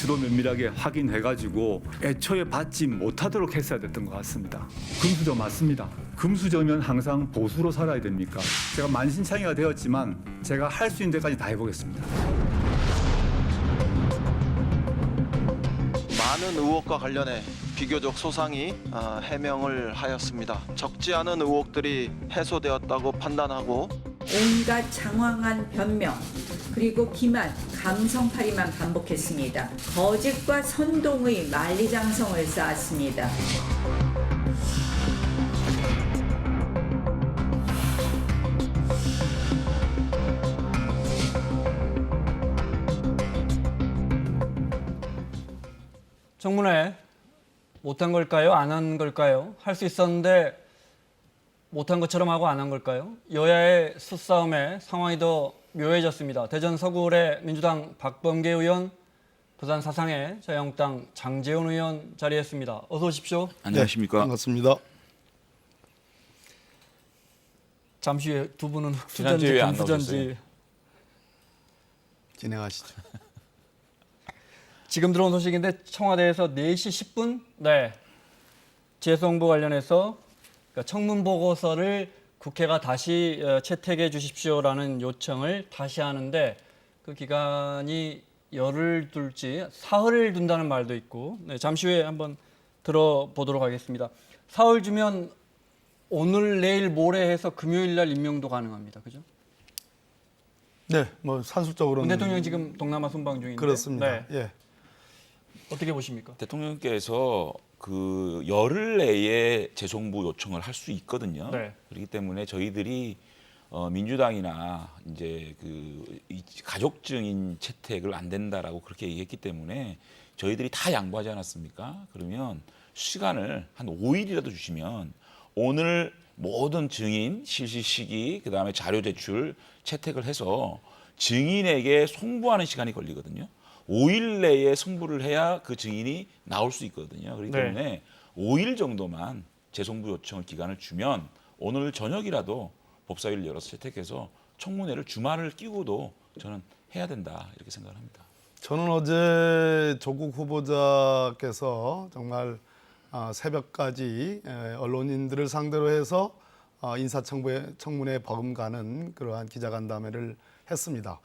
주로 면밀하게 확인해가지고 애초에 받지 못하도록 했어야 됐던 것 같습니다. 금수저 맞습니다. 금수저면 항상 보수로 살아야 됩니까? 제가 만신창이가 되었지만 제가 할 수 있는 데까지 다 해보겠습니다. 많은 의혹과 관련해 비교적 소상히 해명을 하였습니다. 적지 않은 의혹들이 해소되었다고 판단하고 온갖 장황한 변명 그리고 기만, 감성팔이만 반복했습니다. 거짓과 선동의 만리장성을 쌓았습니다. 청문회 못한 걸까요? 안 한 걸까요? 할 수 있었는데 못한 것처럼 하고 안 한 걸까요? 여야의 수싸움에 상황이 더 묘해졌습니다. 대전 서구울의 민주당 박범계 의원, 부산 사상의 자유한국당 장제원 의원 자리했습니다. 어서 오십시오. 안녕하십니까. 네, 반갑습니다. 잠시 후에 두 분은 지난주에 흑수전지, 왜안 금수전지. 나오셨어요? 진행하시죠. 지금 들어온 소식인데 청와대에서 4시 10분 재송부 관련해서 청문 보고서를 국회가 다시 채택해 주십시오라는 요청을 다시 하는데 그 기간이 열흘 둘지 사흘을 둔다는 말도 있고 잠시 후에 한번 들어보도록 하겠습니다. 사흘 주면 오늘 내일 모레 해서 금요일 날 임명도 가능합니다. 그죠? 네, 뭐 산술적으로는 대통령 지금 동남아 순방 중인데 그렇습니다. 네. 예. 어떻게 보십니까? 대통령께서 그 열흘 내에 재송부 요청을 할 수 있거든요. 네. 그렇기 때문에 저희들이 민주당이나 이제 이 가족 증인 채택을 안 된다라고 그렇게 얘기했기 때문에 저희들이 다 양보하지 않았습니까? 그러면 시간을 한 5일이라도 주시면 오늘 모든 증인 실시 시기 그다음에 자료 제출 채택을 해서 증인에게 송부하는 시간이 걸리거든요. 5일 내에 송부를 해야 그 증인이 나올 수 있거든요. 그렇기 네. 때문에 5일 정도만 재송부 요청 기간을 주면 오늘 저녁이라도 법사위를 열어서 채택해서 청문회를 주말을 끼고도 저는 해야 된다 이렇게 생각을 합니다. 저는 어제 조국 후보자께서 정말 새벽까지 언론인들을 상대로 해서 인사청문회에 버금가는 그러한 기자간담회를 했습니다.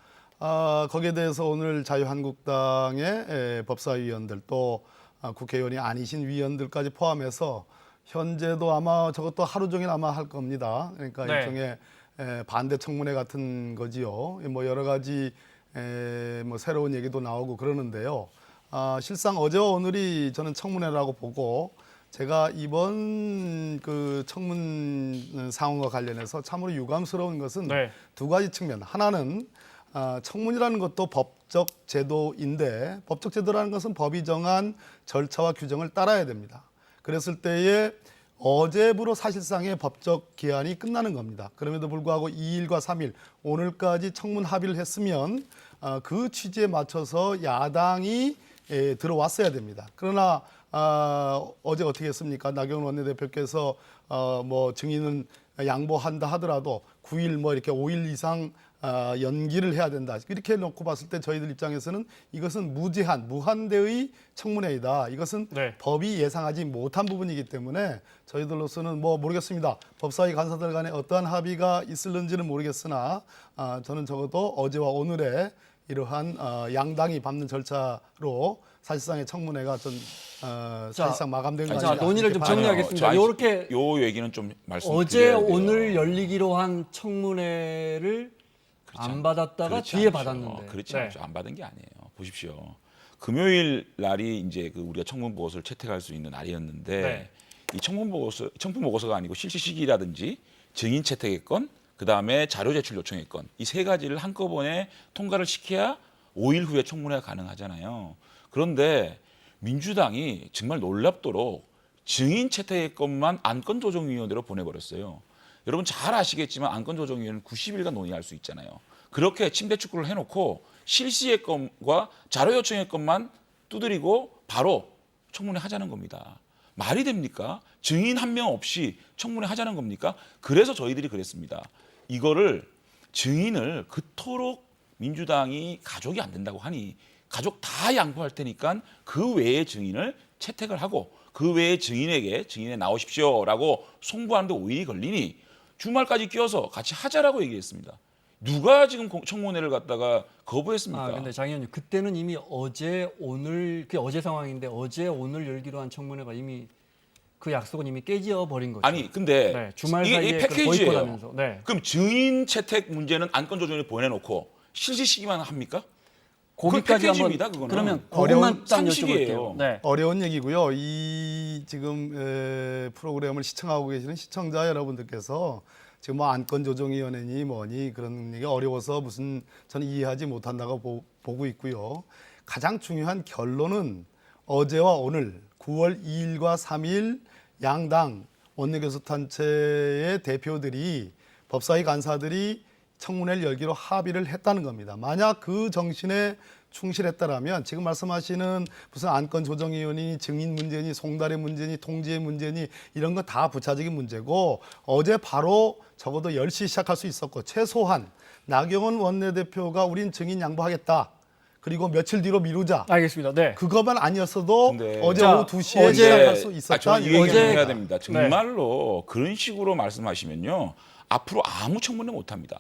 거기에 대해서 오늘 자유한국당의 법사위원들 또 국회의원이 아니신 위원들까지 포함해서 현재도 아마 저것도 하루 종일 아마 할 겁니다. 그러니까 네. 일종의 반대 청문회 같은 거지요. 뭐 여러 가지 뭐 새로운 얘기도 나오고 그러는데요. 실상 어제와 오늘이 저는 청문회라고 보고 제가 이번 그 청문 상황과 관련해서 참으로 유감스러운 것은 네. 두 가지 측면. 하나는 청문이라는 것도 법적 제도인데 법적 제도라는 것은 법이 정한 절차와 규정을 따라야 됩니다. 그랬을 때에 어제부로 사실상의 법적 기한이 끝나는 겁니다. 그럼에도 불구하고 2일과 3일 오늘까지 청문 합의를 했으면 그 취지에 맞춰서 야당이 들어왔어야 됩니다. 그러나 어제 어떻게 했습니까? 나경원 원내대표께서 뭐 증인은 양보한다 하더라도 9일 뭐 이렇게 5일 이상 연기를 해야 된다. 이렇게 놓고 봤을 때 저희들 입장에서는 이것은 무한대의 청문회이다. 이것은 네. 법이 예상하지 못한 부분이기 때문에 저희들로서는 뭐 모르겠습니다. 법사위 간사들 간에 어떠한 합의가 있을는지는 모르겠으나 저는 적어도 어제와 오늘의 이러한 양당이 밟는 절차로 사실상의 청문회가 사실상 마감된 거 자, 아닌가. 논의를 좀 이렇게 정리하겠습니다. 아니요, 이렇게 요 얘기는 좀 말씀드려야 어제 돼요. 오늘 열리기로 한 청문회를 그렇지 안 받았다가 그렇지 뒤에 않죠. 받았는데. 그렇지 네. 않죠. 안 받은 게 아니에요. 보십시오. 금요일 날이 이제 우리가 청문 보고서를 채택할 수 있는 날이었는데 네. 이 청문 보고서가 아니고 실시 시기라든지 증인 채택의 건, 그 다음에 자료 제출 요청의 건, 이 세 가지를 한꺼번에 통과를 시켜야 5일 후에 청문회가 가능하잖아요. 그런데 민주당이 정말 놀랍도록 증인 채택의 건만 안건조정위원회로 보내버렸어요. 여러분 잘 아시겠지만 안건조정위원회는 90일간 논의할 수 있잖아요. 그렇게 침대 축구를 해놓고 실시의 건과 자료 요청의 건만 두드리고 바로 청문회 하자는 겁니다. 말이 됩니까? 증인 한 명 없이 청문회 하자는 겁니까? 그래서 저희들이 그랬습니다. 이거를 증인을 그토록 민주당이 가족이 안 된다고 하니 가족 다 양보할 테니까 그 외의 증인을 채택을 하고 그 외의 증인에게 증인에 나오십시오라고 송부하는데 5일이 걸리니 주말까지 끼워서 같이 하자라고 얘기했습니다. 누가 지금 청문회를 갖다가 거부했습니까? 근데 장 의원님 그때는 이미 어제 오늘 그 어제 상황인데 어제 오늘 열기로 한 청문회가 이미 그 약속은 이미 깨져 버린 거죠. 아니 근데 네, 주말 이게 사이에 패키지예요. 보이콧하면서. 네. 그럼 증인 채택 문제는 안건 조정에 보내놓고 실시 시기만 합니까? 거기까지 패키지입니다, 한번 그거는. 그러면 어려운 그것만 딱 상식이에요. 여쭤볼게요. 네. 어려운 얘기고요. 이 지금 프로그램을 시청하고 계시는 시청자 여러분들께서 지금 뭐 안건조정위원회니 뭐니 그런 얘기 어려워서 무슨 저는 이해하지 못한다고 보고 있고요. 가장 중요한 결론은 어제와 오늘 9월 2일과 3일 양당 원내교섭단체의 대표들이 법사위 간사들이 청문회를 열기로 합의를 했다는 겁니다. 만약 그 정신에 충실했다라면 지금 말씀하시는 무슨 안건조정위원회니 증인 문제니 송달의 문제니 통지의 문제니 이런 거 다 부차적인 문제고 어제 바로 적어도 10시 시작할 수 있었고 최소한 나경원 원내대표가 우린 증인 양보하겠다. 그리고 며칠 뒤로 미루자. 알겠습니다. 네. 그것만 아니었어도 근데 어제 자, 오후 2시에 어제- 시작할 수 있었다. 저는 이 이런 얘기를 어제- 해야 됩니다. 정말로 그런 식으로 말씀하시면요. 앞으로 아무 청문회 못합니다.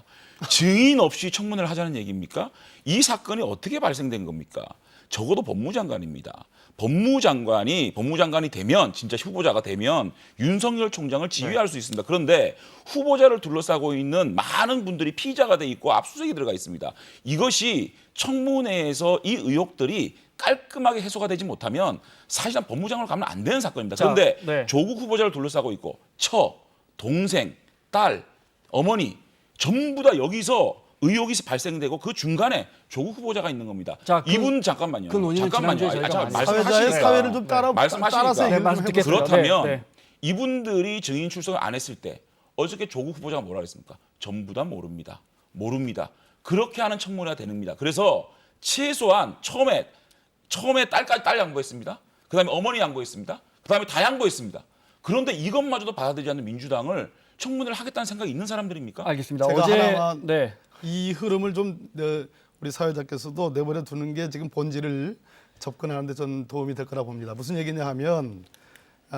증인 없이 청문회를 하자는 얘기입니까? 이 사건이 어떻게 발생된 겁니까? 적어도 법무장관입니다. 법무장관이 되면 진짜 후보자가 되면 윤석열 총장을 지휘할 수 있습니다. 그런데 후보자를 둘러싸고 있는 많은 분들이 피의자가 돼 있고 압수수색이 들어가 있습니다. 이것이 청문회에서 이 의혹들이 깔끔하게 해소가 되지 못하면 사실상 법무장관으로 가면 안 되는 사건입니다. 자, 그런데 네. 조국 후보자를 둘러싸고 있고 처, 동생, 딸, 어머니 전부 다 여기서 의혹이 발생되고 그 중간에 조국 후보자가 있는 겁니다. 자, 이분 잠깐만요. 그 논의는 지난주에 저희가 잠깐 많이 사회자의 말씀하시니까. 사회를 좀 따라서 말씀하시니까. 얘기를 좀 말씀 해보세요. 듣겠습니다. 그렇다면 네, 네. 이분들이 증인 출석을 안 했을 때 어저께 조국 후보자가 뭐라 그랬습니까? 전부 다 모릅니다. 그렇게 하는 청문회가 되는입니다. 그래서 최소한 처음에 딸까지 딸 양보했습니다. 그다음에 어머니 양보했습니다. 그다음에 다 양보했습니다. 그런데 이것마저도 받아들이지 않는 민주당을 청문회를 하겠다는 생각이 있는 사람들입니까? 알겠습니다. 제가 어제 하나만 네. 이 흐름을 좀 우리 사회자께서도 내버려 두는 게 지금 본질을 접근하는 데 전 도움이 될 거라 봅니다. 무슨 얘기냐 하면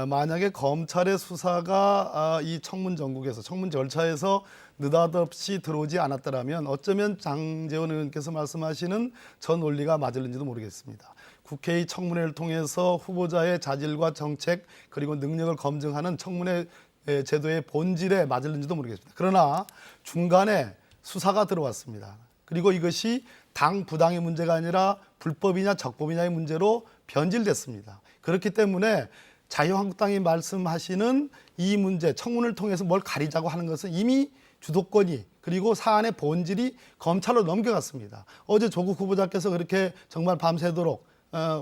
만약에 검찰의 수사가 이 청문 전국에서 청문 절차에서 느닷없이 들어오지 않았더라면 어쩌면 장제원 의원께서 말씀하시는 저 논리가 맞을는지도 모르겠습니다. 국회의 청문회를 통해서 후보자의 자질과 정책 그리고 능력을 검증하는 청문회 제도의 본질에 맞을는지도 모르겠습니다. 그러나 중간에 수사가 들어왔습니다. 그리고 이것이 당 부당의 문제가 아니라 불법이냐 적법이냐의 문제로 변질됐습니다. 그렇기 때문에 자유한국당이 말씀하시는 이 문제 청문을 통해서 뭘 가리자고 하는 것은 이미 주도권이 그리고 사안의 본질이 검찰로 넘겨갔습니다. 어제 조국 후보자께서 그렇게 정말 밤새도록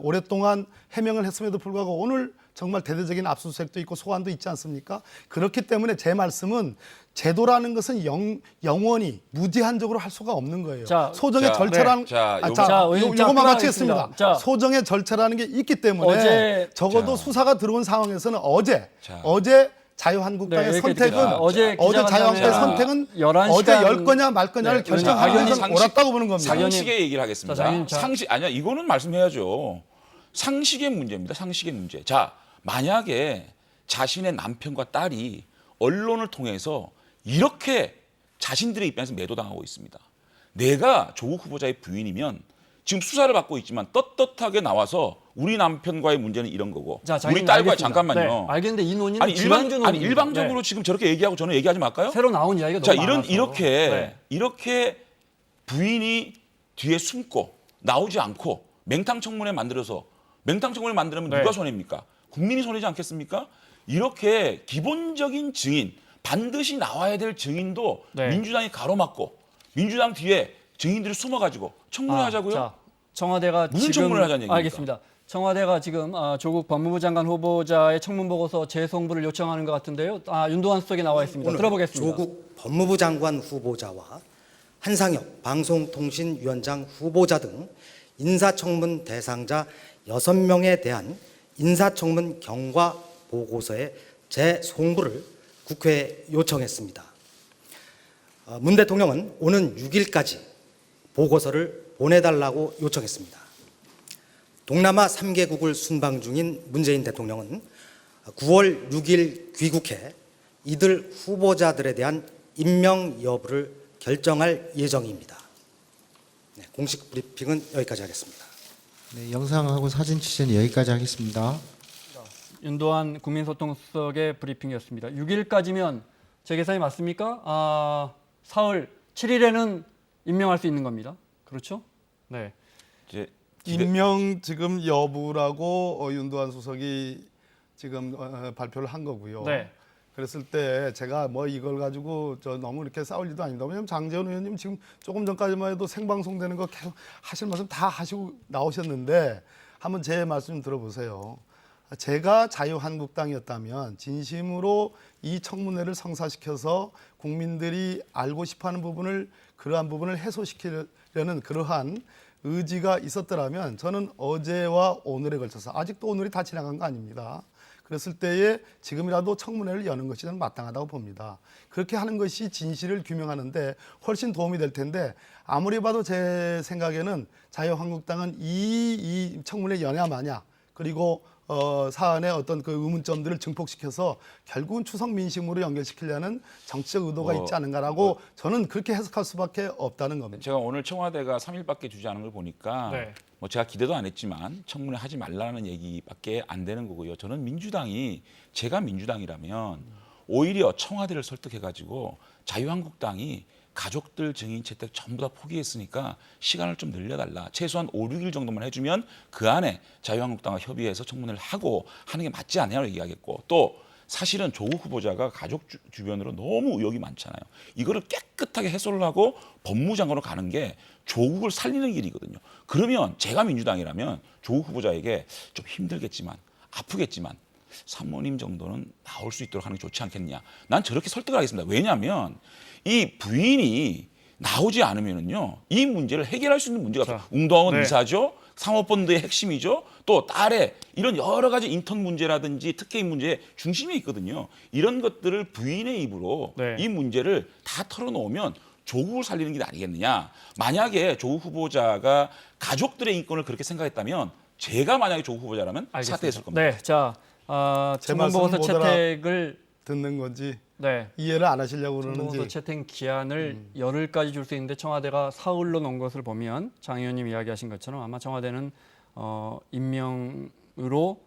오랫동안 해명을 했음에도 불구하고 오늘 정말 대대적인 압수수색도 있고 소환도 있지 않습니까? 그렇기 때문에 제 말씀은 제도라는 것은 영원히 무제한적으로 할 수가 없는 거예요. 자, 소정의 자, 절차라는 네. 자, 의원님, 자, 요거만 끝나겠습니다. 마치겠습니다. 자, 소정의 절차라는 게 있기 때문에 어제- 적어도 자. 수사가 들어온 상황에서는 자. 어제 자유한국당의 네, 이렇게 선택은 듣겠습니다. 어제 자유한국당의 자, 선택은 11시간 어제 열 거냐 말 거냐를 네, 결정하는 의원님, 것은 옳았다고 보는 겁니다. 상현- 상식의 얘기를 하겠습니다. 자, 장님, 자. 상식 아니야 이거는 말씀해야죠. 상식의 문제입니다. 상식의 문제. 자 만약에 자신의 남편과 딸이 언론을 통해서 이렇게 자신들의 입장에서 매도당하고 있습니다. 내가 조국 후보자의 부인이면 지금 수사를 받고 있지만 떳떳하게 나와서 우리 남편과의 문제는 이런 거고 자, 우리 장님, 딸과 알겠습니다. 잠깐만요. 네, 알겠는데 이 논의는 아니 지난주 논의입니다. 일방적으로 네. 지금 저렇게 얘기하고 저는 얘기하지 말까요? 새로 나온 이야기가 자, 너무 많아서. 네. 이렇게 부인이 뒤에 숨고 나오지 않고 맹탕 청문회 만들어서 맹탕 청문회 만들면 네. 누가 손해입니까? 국민이 손해지 않겠습니까? 이렇게 기본적인 증인 반드시 나와야 될 증인도 네. 민주당이 가로막고 민주당 뒤에 증인들이 숨어가지고 청문회 하자고요? 자, 청와대가 무슨 지금 청문을 하자는 얘기입니까? 알겠습니다. 청와대가 지금 조국 법무부 장관 후보자의 청문 보고서 재송부를 요청하는 것 같은데요. 윤도환 수석이 나와 있습니다. 오늘 들어보겠습니다. 조국 법무부 장관 후보자와 한상혁 방송통신위원장 후보자 등 인사청문 대상자 6명에 대한 인사청문 경과 보고서의 재송부를 국회에 요청했습니다. 문 대통령은 오는 6일까지 보고서를 보내달라고 요청했습니다. 동남아 3개국을 순방 중인 문재인 대통령은 9월 6일 귀국해 이들 후보자들에 대한 임명 여부를 결정할 예정입니다. 네, 공식 브리핑은 여기까지 하겠습니다. 네, 영상하고 사진 취재는 여기까지 하겠습니다. 윤도한 국민소통수석의 브리핑이었습니다. 6일까지면 제 계산이 맞습니까? 사흘 7일에는 임명할 수 있는 겁니다. 그렇죠? 네. 이제 임명 지금 여부라고 윤도한 수석이 지금 발표를 한 거고요. 네. 그랬을 때 제가 뭐 이걸 가지고 너무 이렇게 싸울 일도 아닙니다. 왜냐하면 장제원 의원님 지금 조금 전까지만 해도 생방송되는 거 계속 하실 말씀 다 하시고 나오셨는데 한번 제 말씀 좀 들어보세요. 제가 자유한국당이었다면 진심으로 이 청문회를 성사시켜서 국민들이 알고 싶어하는 부분을 그러한 부분을 해소시키려는 그러한 의지가 있었더라면 저는 어제와 오늘에 걸쳐서 아직도 오늘이 다 지나간 거 아닙니다. 그랬을 때에 지금이라도 청문회를 여는 것이 저는 마땅하다고 봅니다. 그렇게 하는 것이 진실을 규명하는데 훨씬 도움이 될 텐데 아무리 봐도 제 생각에는 자유한국당은 이 청문회 여냐 마냐 그리고 사안의 어떤 그 의문점들을 증폭시켜서 결국은 추석 민심으로 연결시키려는 정치적 의도가 있지 않은가라고 저는 그렇게 해석할 수밖에 없다는 겁니다. 제가 오늘 청와대가 3일밖에 주지 않은 걸 보니까 네. 뭐 제가 기대도 안 했지만 청문회 하지 말라는 얘기밖에 안 되는 거고요. 저는 민주당이 제가 민주당이라면 오히려 청와대를 설득해가지고 자유한국당이 가족들 증인 채택 전부 다 포기했으니까 시간을 좀 늘려달라. 최소한 5, 6일 정도만 해주면 그 안에 자유한국당과 협의해서 청문회를 하고 하는 게 맞지 않냐고 얘기하겠고 또 사실은 조국 후보자가 가족 주변으로 너무 의혹이 많잖아요. 이거를 깨끗하게 해소를 하고 법무장관으로 가는 게 조국을 살리는 길이거든요. 그러면 제가 민주당이라면 조국 후보자에게 좀 힘들겠지만 아프겠지만 사모님 정도는 나올 수 있도록 하는 게 좋지 않겠냐. 난 저렇게 설득을 하겠습니다. 왜냐하면 이 부인이 나오지 않으면은요 이 문제를 해결할 수 있는 문제가 없어요. 웅동원 네. 의사죠. 사모펀드의 핵심이죠. 또 딸의 이런 여러 가지 인턴 문제라든지 특혜인 문제의 중심에 있거든요. 이런 것들을 부인의 입으로 네. 이 문제를 다 털어놓으면 조국을 살리는 게 아니겠느냐. 만약에 조국 후보자가 가족들의 인권을 그렇게 생각했다면 제가 만약에 조국 후보자라면 알겠습니다. 사퇴했을 겁니다. 네, 자 제 청문보고서 말씀은 못 채택을 듣는 건지 네. 이해를 안 하시려고 청문보고서 그러는지 채택 기한을 열흘까지 줄 수 있는데 청와대가 사흘로 놓은 것을 보면 장 의원님 이야기하신 것처럼 아마 청와대는 임명으로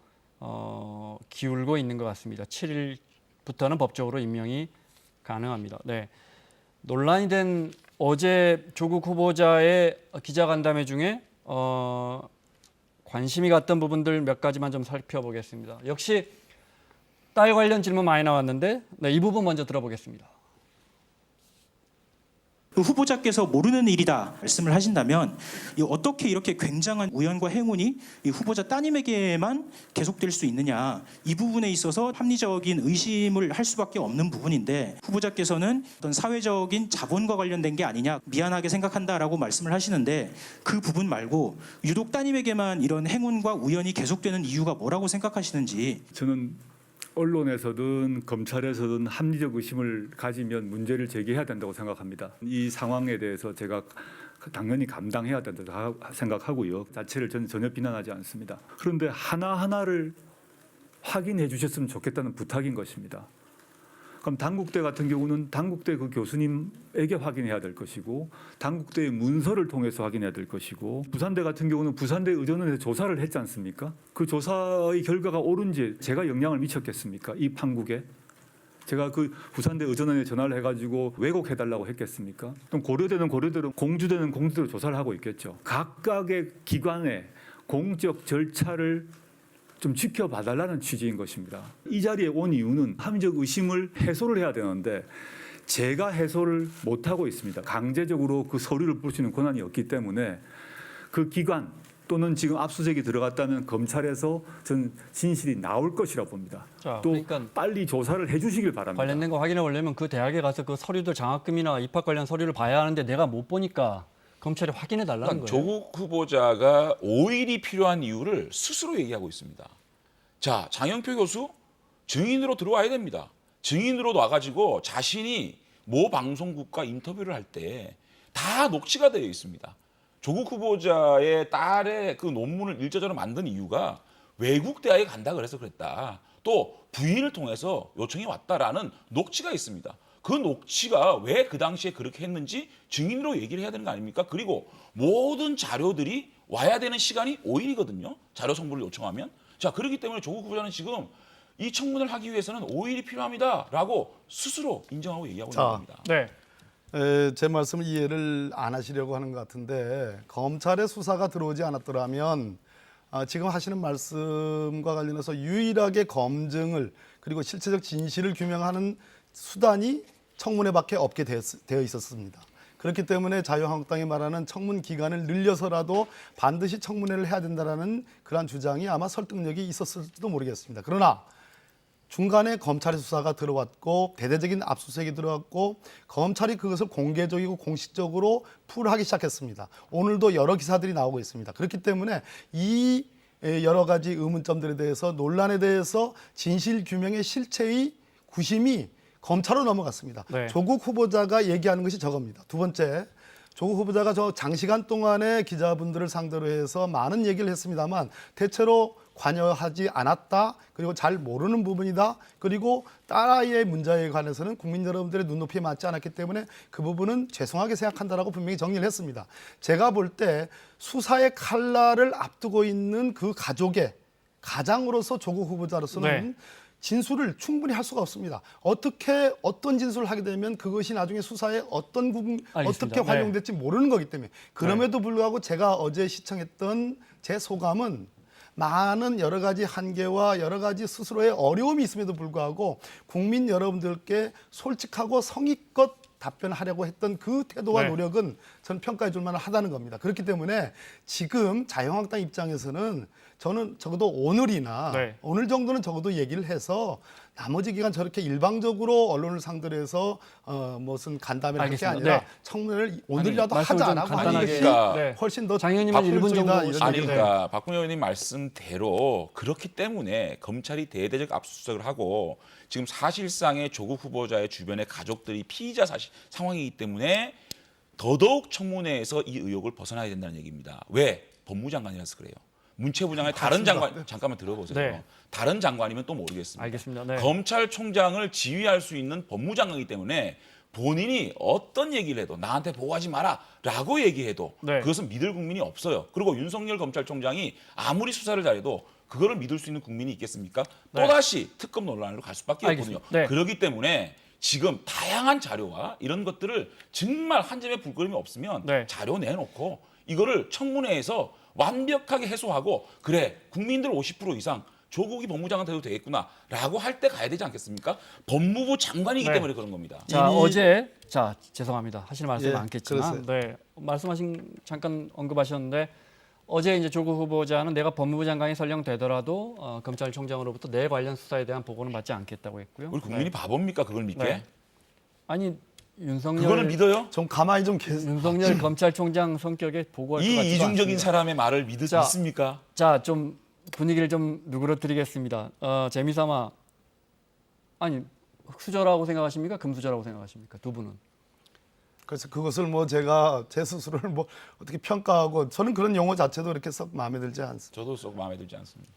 기울고 있는 것 같습니다. 7일부터는 법적으로 임명이 가능합니다. 네. 논란이 된 어제 조국 후보자의 기자간담회 중에 관심이 갔던 부분들 몇 가지만 좀 살펴보겠습니다. 역시 딸 관련 질문 많이 나왔는데 네, 이 부분 먼저 들어보겠습니다. 그 후보자께서 모르는 일이다 말씀을 하신다면 어떻게 이렇게 굉장한 우연과 행운이 이 후보자 따님에게만 계속될 수 있느냐, 이 부분에 있어서 합리적인 의심을 할 수밖에 없는 부분인데 후보자께서는 어떤 사회적인 자본과 관련된 게 아니냐 미안하게 생각한다라고 말씀을 하시는데 그 부분 말고 유독 따님에게만 이런 행운과 우연이 계속되는 이유가 뭐라고 생각하시는지. 저는 언론에서든 검찰에서든 합리적 의심을 가지면 문제를 제기해야 된다고 생각합니다. 이 상황에 대해서 제가 당연히 감당해야 된다고 생각하고요. 자체를 저는 전혀 비난하지 않습니다. 그런데 하나하나를 확인해 주셨으면 좋겠다는 부탁인 것입니다. 그럼 당국대 같은 경우는 당국대 그 교수님에게 확인해야 될 것이고 당국대의 문서를 통해서 확인해야 될 것이고 부산대 같은 경우는 부산대 의전원에서 조사를 했지 않습니까? 그 조사의 결과가 옳은지 제가 영향을 미쳤겠습니까? 이 판국에? 제가 그 부산대 의전원에 전화를 해가지고 왜곡해달라고 했겠습니까? 또 고려대는 고려대로 공주대는 공주대로 조사를 하고 있겠죠. 각각의 기관의 공적 절차를 좀 지켜봐달라는 취지인 것입니다. 이 자리에 온 이유는 합리적 의심을 해소를 해야 되는데 제가 해소를 못하고 있습니다. 강제적으로 그 서류를 부르시는 권한이 없기 때문에 그 기관 또는 지금 압수수색이 들어갔다면 검찰에서 저는 진실이 나올 것이라고 봅니다. 자, 또 그러니까 빨리 조사를 해주시길 바랍니다. 관련된 거 확인해 보려면 그 대학에 가서 그 서류들 장학금이나 입학 관련 서류를 봐야 하는데 내가 못 보니까 검찰이 확인해 달라는 그러니까 거예요. 조국 후보자가 5일이 필요한 이유를 스스로 얘기하고 있습니다. 자, 장영표 교수 증인으로 들어와야 됩니다. 증인으로 와가지고 자신이 모 방송국과 인터뷰를 할 때 다 녹취가 되어 있습니다. 조국 후보자의 딸의 그 논문을 일자적으로 만든 이유가 외국 대학에 간다 그래서 그랬다. 또 부인을 통해서 요청이 왔다라는 녹취가 있습니다. 그 녹취가 왜 그 당시에 그렇게 했는지 증인으로 얘기를 해야 되는 거 아닙니까? 그리고 모든 자료들이 와야 되는 시간이 5일이거든요. 자료 송부를 요청하면. 자, 그렇기 때문에 조국 후보자는 지금 이 청문회를 하기 위해서는 5일이 필요합니다라고 스스로 인정하고 얘기하고 있는 겁니다. 네. 제 말씀을 이해를 안 하시려고 하는 것 같은데 검찰의 수사가 들어오지 않았더라면 지금 하시는 말씀과 관련해서 유일하게 검증을 그리고 실체적 진실을 규명하는 수단이 청문회밖에 없게 되어 있었습니다. 그렇기 때문에 자유한국당이 말하는 청문 기간을 늘려서라도 반드시 청문회를 해야 된다는 그러한 주장이 아마 설득력이 있었을지도 모르겠습니다. 그러나 중간에 검찰의 수사가 들어왔고 대대적인 압수수색이 들어왔고 검찰이 그것을 공개적이고 공식적으로 풀하기 시작했습니다. 오늘도 여러 기사들이 나오고 있습니다. 그렇기 때문에 이 여러 가지 의문점들에 대해서 논란에 대해서 진실 규명의 실체의 구심이 검찰로 넘어갔습니다. 네. 조국 후보자가 얘기하는 것이 저겁니다. 두 번째, 조국 후보자가 저 장시간 동안에 기자분들을 상대로 해서 많은 얘기를 했습니다만 대체로 관여하지 않았다. 그리고 잘 모르는 부분이다. 그리고 딸아이의 문제에 관해서는 국민 여러분들의 눈높이에 맞지 않았기 때문에 그 부분은 죄송하게 생각한다라고 분명히 정리를 했습니다. 제가 볼 때 수사의 칼날을 앞두고 있는 그 가족의 가장으로서 조국 후보자로서는 네. 진술을 충분히 할 수가 없습니다. 어떤 진술을 하게 되면 그것이 나중에 수사에 어떻게 활용될지 모르는 거기 때문에 그럼에도 불구하고 제가 어제 시청했던 제 소감은 많은 여러 가지 한계와 여러 가지 스스로의 어려움이 있음에도 불구하고 국민 여러분들께 솔직하고 성의껏 답변하려고 했던 그 태도와 네. 노력은 저는 평가해 줄 만하다는 겁니다. 그렇기 때문에 지금 자유한국당 입장에서는 저는 적어도 오늘이나 네. 오늘 정도는 적어도 얘기를 해서 나머지 기간 저렇게 일방적으로 언론을 상대로 해서 무슨 간담회를 할 게 알겠습니다. 아니라 네. 청문회를 오늘이라도 말씀을 좀 하자라고 하는 간단하게. 것이 그러니까 네. 훨씬 더 장 의원님은 1분 정도 바꿀 수 있다, 이런 아니 얘기를 그러니까 박근혜 의원님 말씀대로 그렇기 때문에 검찰이 대대적 압수수색을 하고 지금 사실상의 조국 후보자의 주변의 가족들이 피의자 상황이기 때문에 더더욱 청문회에서 이 의혹을 벗어나야 된다는 얘기입니다. 왜? 법무장관이라서 그래요. 문체부 장관의 다른 장관 잠깐만 들어보세요. 네. 다른 장관이면 또 모르겠습니다. 알겠습니다. 네. 검찰총장을 지휘할 수 있는 법무장관이기 때문에 본인이 어떤 얘기를 해도 나한테 보고하지 마라라고 얘기해도 네. 그것은 믿을 국민이 없어요. 그리고 윤석열 검찰총장이 아무리 수사를 잘해도 그거를 믿을 수 있는 국민이 있겠습니까? 네. 또다시 특검 논란으로 갈 수밖에 알겠습니다. 없거든요. 네. 그렇기 때문에 지금 다양한 자료와 이런 것들을 정말 한 점의 불거림이 없으면 네. 자료 내놓고 이거를 청문회에서 완벽하게 해소하고 그래 국민들 50% 이상 조국이 법무장관 돼도 되겠구나라고 할 때 가야 되지 않겠습니까? 법무부 장관이기 네. 때문에 그런 겁니다. 자, 이미- 어제 죄송합니다. 하실 말씀이 예, 많겠지만 그러세요. 말씀하신 잠깐 언급하셨는데 어제 이제 조국 후보자는 내가 법무부 장관이 설령되더라도 검찰총장으로부터 내 관련 수사에 대한 보고는 받지 않겠다고 했고요. 우리 국민이 바보입니까? 그걸 믿게? 네. 아니 윤석열 그거를 믿어요? 좀 가만히 좀 계세요. 윤석열 검찰총장 성격에 보고할 것 이 같지도 이중적인 않습니다. 사람의 말을 자, 믿습니까? 자, 좀 분위기를 좀 누그러뜨리겠습니다. 재미삼아 아니 흑수저라고 생각하십니까? 금수저라고 생각하십니까? 두 분은. 그래서 그것을 뭐 제가 제 스스로를 뭐 어떻게 평가하고 저는 그런 용어 자체도 그렇게 썩 마음에 들지 않습니다. 저도 썩 마음에 들지 않습니다.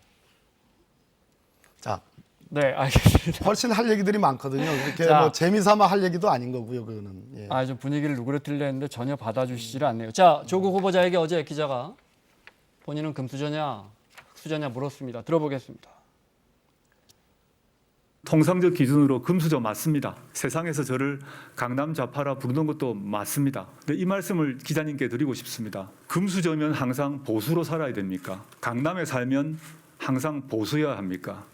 자, 네, 알겠습니다. 훨씬 할 얘기들이 많거든요. 이렇게 자. 뭐 재미삼아 할 얘기도 아닌 거고요. 그거는. 예. 좀 분위기를 누그러뜨리려 했는데 전혀 받아주시지를 않네요. 자, 조국 후보자에게 어제 기자가 본인은 금수저냐 흑수저냐 물었습니다. 들어보겠습니다. 통상적 기준으로 금수저 맞습니다. 세상에서 저를 강남 좌파라 부르는 것도 맞습니다. 근데 이 말씀을 기자님께 드리고 싶습니다. 금수저면 항상 보수로 살아야 됩니까? 강남에 살면 항상 보수여야 합니까?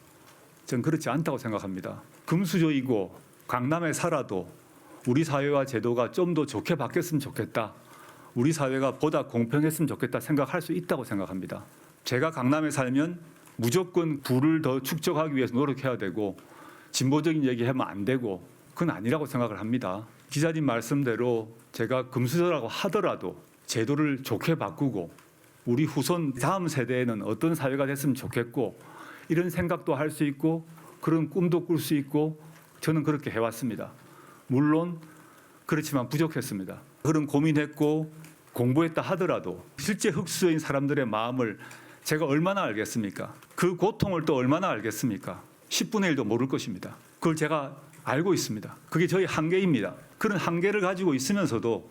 전 그렇지 않다고 생각합니다. 금수저이고 강남에 살아도 우리 사회와 제도가 좀 더 좋게 바뀌었으면 좋겠다. 우리 사회가 보다 공평했으면 좋겠다 생각할 수 있다고 생각합니다. 제가 강남에 살면 무조건 부를 더 축적하기 위해서 노력해야 되고 진보적인 얘기하면 안 되고 그건 아니라고 생각을 합니다. 기자님 말씀대로 제가 금수저라고 하더라도 제도를 좋게 바꾸고 우리 후손 다음 세대에는 어떤 사회가 됐으면 좋겠고 이런 생각도 할 수 있고 그런 꿈도 꿀 수 있고 저는 그렇게 해왔습니다. 물론 그렇지만 부족했습니다. 그런 고민했고 공부했다 하더라도 실제 흑수저인 사람들의 마음을 제가 얼마나 알겠습니까? 그 고통을 또 얼마나 알겠습니까? 10분의 1도 모를 것입니다. 그걸 제가 알고 있습니다. 그게 저희 한계입니다. 그런 한계를 가지고 있으면서도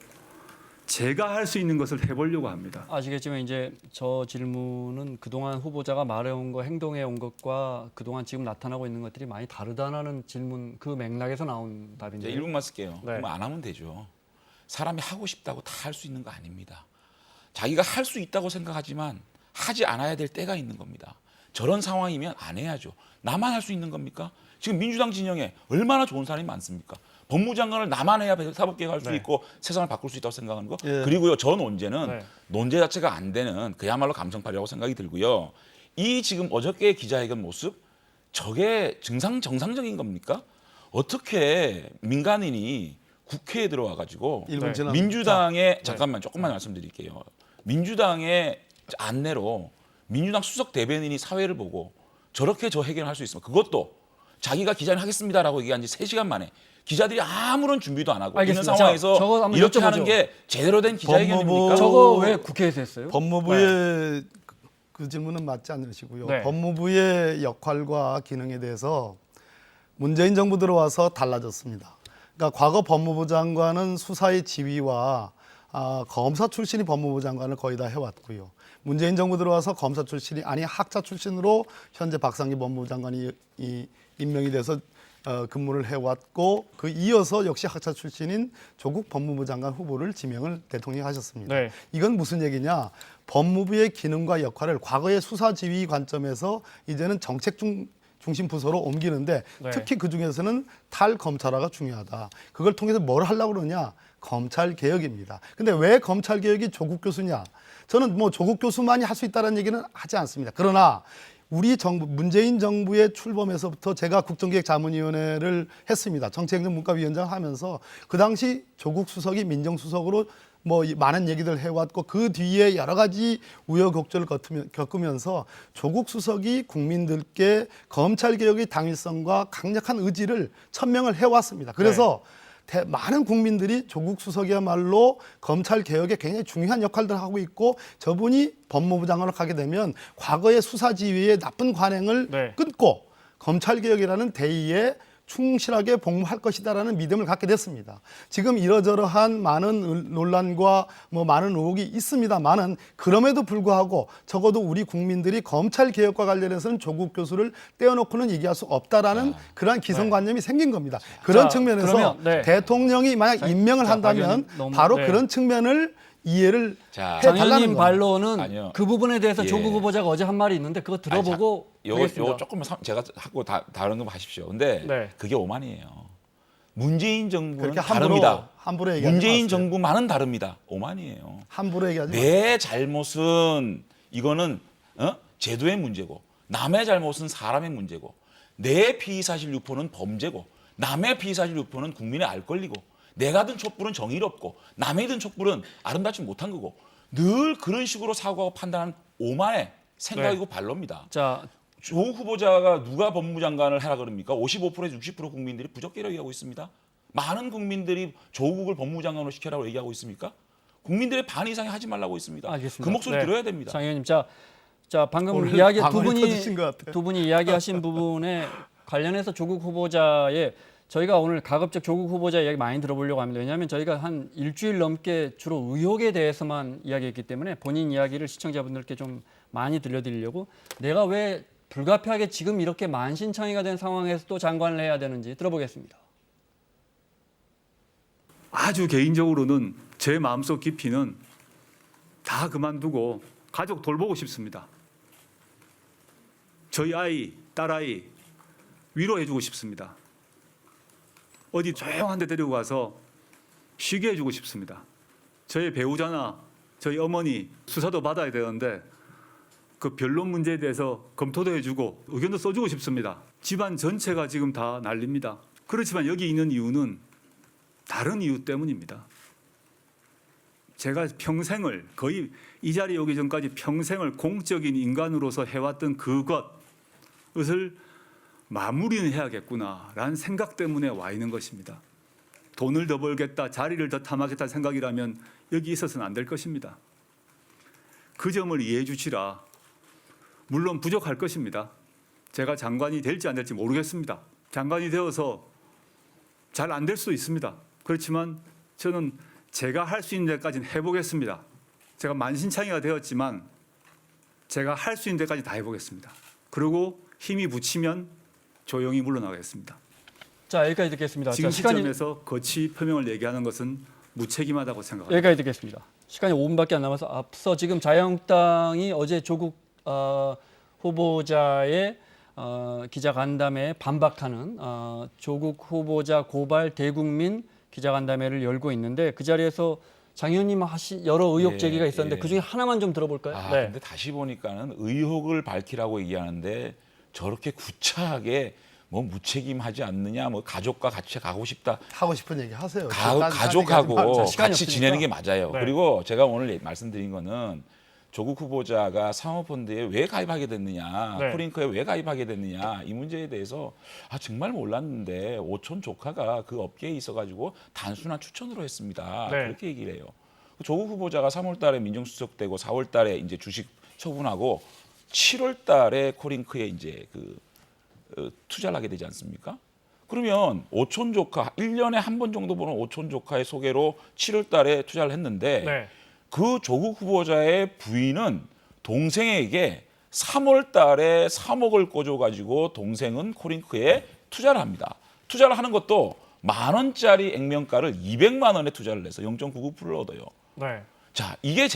제가 할 수 있는 것을 해보려고 합니다. 아시겠지만 이제 저 질문은 그동안 후보자가 말해온 거, 행동해온 것과 그동안 지금 나타나고 있는 것들이 많이 다르다는 질문, 그 맥락에서 나온 이제 답인데요. 1분만 쓸게요. 네. 그럼 안 하면 되죠. 사람이 하고 싶다고 다 할 수 있는 거 아닙니다. 자기가 할 수 있다고 생각하지만 하지 않아야 될 때가 있는 겁니다. 저런 상황이면 안 해야죠. 나만 할 수 있는 겁니까? 지금 민주당 진영에 얼마나 좋은 사람이 많습니까? 법무장관을 나만 해야 사법개혁 할 수 네. 있고 세상을 바꿀 수 있다고 생각하는 거. 예. 그리고요, 저 논제는 네. 논제 자체가 안 되는 그야말로 감성팔이라고 생각이 들고요. 이 지금 어저께 기자회견 모습, 저게 정상적인 겁니까? 어떻게 민간인이 국회에 들어와 가지고 일분 네. 지나 민주당의 잠깐만 조금만 말씀드릴게요. 민주당의 안내로 민주당 수석 대변인이 사회를 보고 저렇게 저 해결할 수 있으면 그것도 자기가 기자를 하겠습니다라고 얘기한 지 3시간 만에 기자들이 아무런 준비도 안 하고 알겠습니다. 있는 상황에서 자, 저거 한번 이렇게 여쭤보죠. 하는 게 제대로 된 기자회견입니까? 법무부- 저거 왜 국회에서 했어요? 법무부의 그 질문은 맞지 않으시고요. 네. 법무부의 역할과 기능에 대해서 문재인 정부 들어와서 달라졌습니다. 그러니까 과거 법무부 장관은 수사의 지휘와 검사 출신이 법무부 장관을 거의 다 해왔고요. 문재인 정부 들어와서 검사 출신이 아니 학자 출신으로 현재 박상기 법무부 장관이 임명이 돼서 근무를 해왔고 그 이어서 역시 학자 출신인 조국 법무부 장관 후보를 지명을 대통령이 하셨습니다. 네. 이건 무슨 얘기냐? 법무부의 기능과 역할을 과거의 수사 지휘 관점에서 이제는 정책 중심 부서로 옮기는데 네. 특히 그 중에서는 탈검찰화가 중요하다. 그걸 통해서 뭘 하려고 그러냐? 검찰 개혁입니다. 근데 왜 검찰 개혁이 조국 교수냐? 저는 뭐 조국 교수만이 할 수 있다는 얘기는 하지 않습니다. 그러나 우리 정부, 문재인 정부의 출범에서부터 제가 국정기획자문위원회를 했습니다. 정책행정문과위원장 하면서 그 당시 조국 수석이 민정수석으로 뭐 많은 얘기들 해왔고 그 뒤에 여러 가지 우여곡절을 겪으면서 조국 수석이 국민들께 검찰개혁의 당위성과 강력한 의지를 천명을 해왔습니다. 그래서 많은 국민들이 조국 수석이야말로 검찰 개혁에 굉장히 중요한 역할들을 하고 있고 저분이 법무부 장관으로 가게 되면 과거의 수사 지휘의 나쁜 관행을 네. 끊고 검찰 개혁이라는 대의에 충실하게 복무할 것이다라는 믿음을 갖게 됐습니다. 지금 이러저러한 많은 논란과 뭐 많은 의혹이 있습니다만은 그럼에도 불구하고 적어도 우리 국민들이 검찰 개혁과 관련해서는 조국 교수를 떼어놓고는 얘기할 수 없다라는 그러한 기성관념이 생긴 겁니다. 그런 자, 측면에서 그러면, 네. 대통령이 만약 임명을 자, 한다면 박의원님 너무- 바로 네. 그런 측면을 이해를 자, 장 해달라는 의원님 겁니다. 반론은 아니요. 그 부분에 대해서 예. 조국 후보자가 어제 한 말이 있는데 그거 들어보고 하겠습니다. 요거 조금만 제가 하고 다른 거 하십시오. 근데 네. 그게 오만이에요. 문재인 정부는 그렇게 다릅니다. 함부로 얘기하지 문재인 마세요. 정부만은 다릅니다. 오만이에요. 함부로 얘기하지 마세요. 내 잘못은 이거는 제도의 문제고 남의 잘못은 사람의 문제고 내 피의사실 유포는 범죄고 남의 피의사실 유포는 국민의 알 권리고 내가 든 촛불은 정의롭고 남이 든 촛불은 아름답지 못한 거고 늘 그런 식으로 사고하고 판단하는 오만의 생각이고 반론입니다. 자, 조 후보자가 누가 법무부 장관을 하라 그럽니까? 55%에서 60% 국민들이 부적격 얘기하고 있습니다. 많은 국민들이 조국을 법무부 장관으로 시켜라고 얘기하고 있습니까? 국민들의 반 이상이 하지 말라고 있습니다. 알겠습니다. 그 목소리 네. 들어야 됩니다. 장 의원님, 자 방금 오늘 이야기 방언이 터지신 것 같아요. 두 분이 이야기하신 부분에 관련해서 조국 후보자의 저희가 오늘 가급적 조국 후보자 이야기 많이 들어보려고 합니다. 왜냐하면 저희가 한 일주일 넘게 주로 의혹에 대해서만 이야기했기 때문에 본인 이야기를 시청자분들께 좀 많이 들려드리려고 내가 왜 불가피하게 지금 이렇게 만신창이가 된 상황에서 또 장관을 해야 되는지 들어보겠습니다. 아주 개인적으로는 제 마음속 깊이는 다 그만두고 가족 돌보고 싶습니다. 저희 아이, 딸아이 위로해주고 싶습니다. 어디 조용한 데 데리고 가서 쉬게 해주고 싶습니다. 저희 배우자나 저희 어머니 수사도 받아야 되는데 그 변론 문제에 대해서 검토도 해주고 의견도 써주고 싶습니다. 집안 전체가 지금 다 난립니다. 그렇지만 여기 있는 이유는 다른 이유 때문입니다. 제가 평생을 거의 이 자리에 오기 전까지 평생을 공적인 인간으로서 해왔던 그것을 마무리는 해야겠구나라는 생각 때문에 와 있는 것입니다. 돈을 더 벌겠다, 자리를 더 탐하겠다 생각이라면 여기 있어서는 안 될 것입니다. 그 점을 이해해 주시라. 물론 부족할 것입니다. 제가 장관이 될지 안 될지 모르겠습니다. 장관이 되어서 잘 안 될 수도 있습니다. 그렇지만 저는 제가 할 수 있는 데까지는 해보겠습니다. 제가 만신창이가 되었지만 제가 할 수 있는 데까지 다 해보겠습니다. 그리고 힘이 붙이면 조용히 물러나겠습니다. 자, 여기까지 듣겠습니다. 지금 자, 시간이 시점에서 거취 표명을 얘기하는 것은 무책임하다고 생각합니다. 여기까지 듣겠습니다. 시간이 5분밖에 안 남아서 앞서 지금 자유한국당이 어제 조국 후보자의 기자간담회에 반박하는 조국 후보자 고발 대국민 기자간담회를 열고 있는데 그 자리에서 장 의원님 여러 의혹 제기가 있었는데 그중에 하나만 좀 들어볼까요? 네. 근데 다시 보니까는 의혹을 밝히라고 얘기하는데 저렇게 구차하게 뭐 무책임하지 않느냐, 뭐 가족과 같이 가고 싶다. 하고 싶은 얘기 하세요. 가족하고 시간이 같이 없으니까. 지내는 게 맞아요. 네. 그리고 제가 오늘 말씀드린 거는 조국 후보자가 사모펀드에 왜 가입하게 됐느냐, 네. 코링크에 왜 가입하게 됐느냐 이 문제에 대해서 정말 몰랐는데 오촌 조카가 그 업계에 있어가지고 단순한 추천으로 했습니다. 네. 그렇게 얘기를 해요. 조국 후보자가 3월달에 민정수석되고 4월달에 이제 주식 처분하고 7월달에 코링크에 이제 투자를 하게 되지 않습니까? 그러면 오촌 조카 1년에 한 번 정도 보는 오촌 조카의 소개로 7월달에 투자를 했는데. 네. 그 조국 후보자의 부인은 동생에게 3월 달에 3억을 꿔줘가지고 동생은 코링크에 투자를 합니다. 투자를 하는 것도 10,000원짜리 액면가를 200만 원에 투자를 해서 0.99%를 얻어요. 네. 자, 이게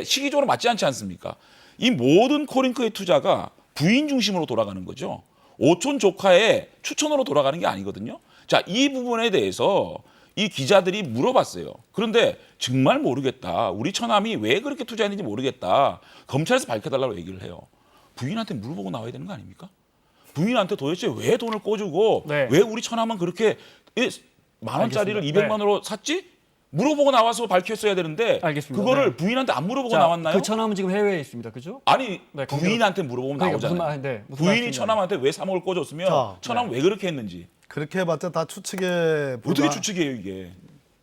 시기적으로 맞지 않지 않습니까? 이 모든 코링크의 투자가 부인 중심으로 돌아가는 거죠. 오촌 조카의 추천으로 돌아가는 게 아니거든요. 자, 이 부분에 대해서 이 기자들이 물어봤어요. 그런데 정말 모르겠다. 우리 처남이 왜 그렇게 투자했는지 모르겠다. 검찰에서 밝혀달라고 얘기를 해요. 부인한테 물어보고 나와야 되는 거 아닙니까? 부인한테 도대체 왜 돈을 꿔주고 네. 왜 우리 처남은 그렇게 10,000원짜리를 알겠습니다. 200만 원으로 샀지? 물어보고 나와서 밝혔어야 되는데 알겠습니다. 그거를 네. 부인한테 안 물어보고 자, 나왔나요? 그 처남은 지금 해외에 있습니다. 그죠? 아니 네, 부인한테 물어보면 그러니까 나오잖아요. 무슨 부인이 말씀인지 처남한테 왜 3억을 꿔줬으면 자, 처남 왜 그렇게 했는지 그렇게 해봤자 다 추측에 어떻게 추측해요 이게.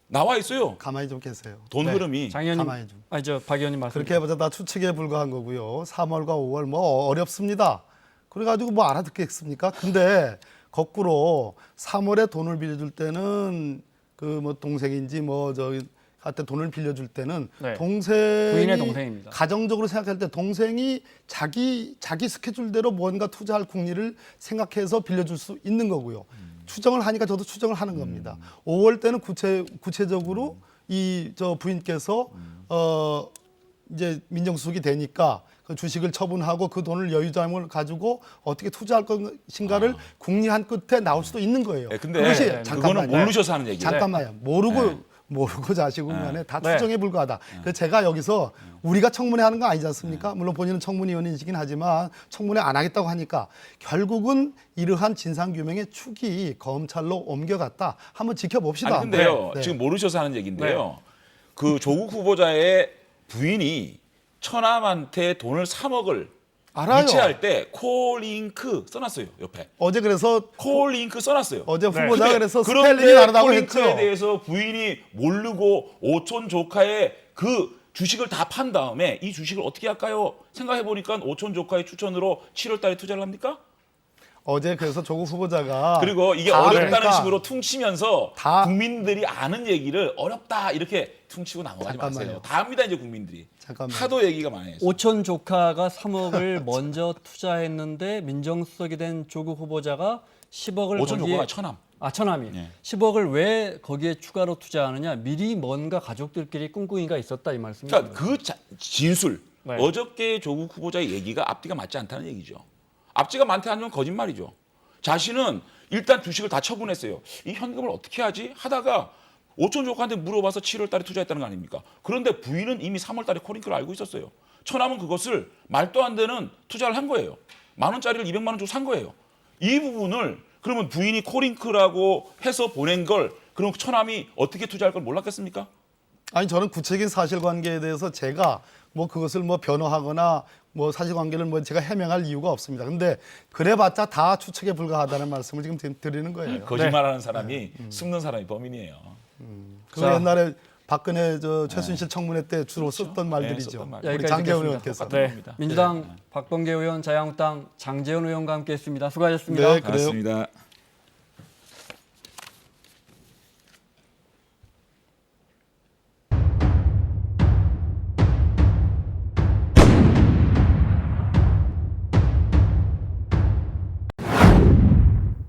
나와 있어요. 가만히 좀 계세요. 돈 흐름이. 장 의원님, 가만히 좀. 박 의원님 말씀. 그렇게 해봤자 다 추측에 불과한 거고요. 3월과 5월 뭐 어렵습니다. 그래가지고 뭐 알아듣겠습니까? 근데 거꾸로 3월에 돈을 빌려줄 때는 그 뭐 동생인지 뭐 저기 한테 돈을 빌려줄 때는 네. 동생이 부인의 동생입니다. 가정적으로 생각할 때 동생이 자기 스케줄대로 뭔가 투자할 궁리를 생각해서 빌려줄 수 있는 거고요. 추정을 하니까 저도 추정을 하는 겁니다. 5월 때는 구체적으로 이 저 부인께서 이제 민정수석이 되니까 그 주식을 처분하고 그 돈을 여유자금을 가지고 어떻게 투자할 것인가를 궁리한 끝에 나올 수도 있는 거예요. 네, 근데 그것이 그거는 잠깐만요. 모르셔서 하는 얘기예요. 잠깐만요. 모르고 자시고 간에 다 네. 추정에 불과하다. 그래서 제가 여기서 우리가 청문회 하는 거 아니지 않습니까? 물론 본인은 청문위원이시긴 하지만 청문회 안 하겠다고 하니까 결국은 이러한 진상규명의 축이 검찰로 옮겨갔다. 한번 지켜봅시다. 아니 근데요. 네. 지금 모르셔서 하는 얘기인데요. 그 조국 후보자의 부인이 처남한테 돈을 3억을 알아요. 이체할 때 콜링크 써놨어요. 옆에. 어제 그래서 콜링크 써놨어요. 어제 네. 후보자가 근데 그래서 그런데 스펠링이 다르다고 콜링크에 했죠. 대해서 부인이 모르고 오촌 조카의 그 주식을 다 판 다음에 이 주식을 어떻게 할까요? 생각해 보니까 오촌 조카의 추천으로 7월 달에 투자를 합니까? 어제 그래서 조국 후보자가 그리고 이게 다 어렵다는 그러니까 식으로 퉁치면서 다- 국민들이 아는 얘기를 어렵다 이렇게 퉁치고 넘어가지 잠깐만요. 마세요. 다 압니다 이제 국민들이. 잠깐만요. 하도 얘기가 많아요. 오촌 조카가 3억을 먼저 투자했는데 민정수석이 된 조국 후보자가 10억을 오촌 거기에 조카가 처남. 처남이 네. 10억을 왜 거기에 추가로 투자하느냐? 미리 뭔가 가족들끼리 꿍꿍이가 있었다 이 말씀이죠. 그러니까 그 진술 네. 어저께 조국 후보자의 얘기가 앞뒤가 맞지 않다는 얘기죠. 앞뒤가 많다 하면 거짓말이죠. 자신은 일단 주식을 다 처분했어요. 이 현금을 어떻게 하지? 하다가 오촌 조카한테 물어봐서 7월 달에 투자했다는 거 아닙니까? 그런데 부인은 이미 3월 달에 코링크를 알고 있었어요. 처남은 그것을 말도 안 되는 투자를 한 거예요. 10,000원짜리를 200만 원 주고 산 거예요. 이 부분을 그러면 부인이 코링크라고 해서 보낸 걸 그럼 처남이 어떻게 투자할 걸 몰랐겠습니까? 아니 저는 구체적인 사실관계에 대해서 제가 뭐 그것을 뭐 변호하거나 뭐 사실관계를 뭐 제가 해명할 이유가 없습니다. 근데 그래봤자 다 추측에 불과하다는 말씀을 지금 드리는 거예요. 거짓말하는 사람이 숨는 사람이 범인이에요. 그 옛날에 박근혜 최순실 청문회 때 주로 썼던 말들이죠. 썼던 말. 우리 여기까지 장재원 듣겠습니다. 의원께서. 네, 겁니다. 민주당 박범계 의원, 자유한국당 장재원 의원과 함께했습니다. 수고하셨습니다. 네, 그래요. 고맙습니다.